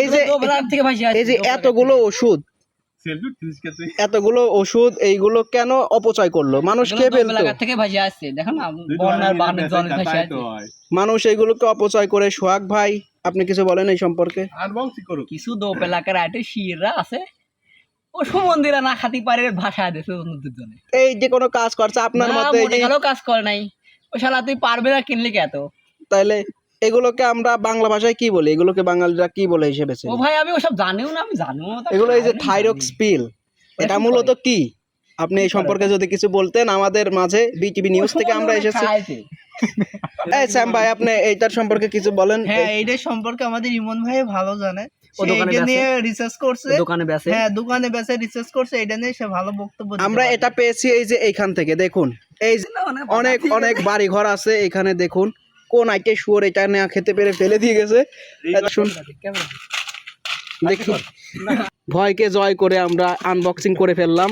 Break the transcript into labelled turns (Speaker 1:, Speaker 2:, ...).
Speaker 1: এই যে এতগুলো ওষুধ এইগুলো কেন অপচয় করলো? মানুষ খেয়ে ফেলতো। মানুষ এইগুলোকে অপচয় করে। সোহাগ ভাই, আপনি কিছু বলেন এই সম্পর্কে?
Speaker 2: কিছু দোপ এলাকার আইটে শিররা আছে, ও সুমন্দিরা না খাতি পারে ভাষা দিয়েছে অন্যদের জন্য।
Speaker 1: এই যে কোনো কাজ করছে আপনার মতে?
Speaker 2: কাজ করে নাই ও শালা, তুই পারবে না কিনলে কত?
Speaker 1: তাইলে এগুলোকে আমরা বাংলা ভাষায় কি বলি? এগুলোকে বাঙালিরা কি বলে হিসেবে?
Speaker 2: ও ভাই আমি ওসব জানিও না, আমি জানিও না।
Speaker 1: এগুলো এই যে থাইরক্সপিল, এটা মূলত কি? আপনি এই সম্পর্কে যদি কিছু বলতেন আমাদের মাঝে। বিটিভি নিউজ থেকে আমরা এসেছি। এই স্যাম ভাই, আপনি এইটার সম্পর্কে কিছু বলেন।
Speaker 3: হ্যাঁ, এইটার সম্পর্কে আমাদের ইমন ভাই ভালো জানে। এটা নিয়ে রিসার্চ করছে,
Speaker 2: দোকানে বেচে।
Speaker 3: হ্যাঁ, দোকানে বেচে রিসার্চ করছে, এটা নিয়ে সে ভালো বক্তব্য দিতে
Speaker 1: আমরা
Speaker 3: পারে।
Speaker 1: এটা পেয়েছি এই যে এইখান থেকে। দেখুন, এই যে অনেক অনেক বাড়ি ঘর আছে এখানে। দেখুন কোন আইটে শুয়োর এটা না খেতে পেরে ফেলে দিয়ে গেছে। দেখি, ভয়কে জয় করে আমরা আনবক্সিং করে ফেললাম।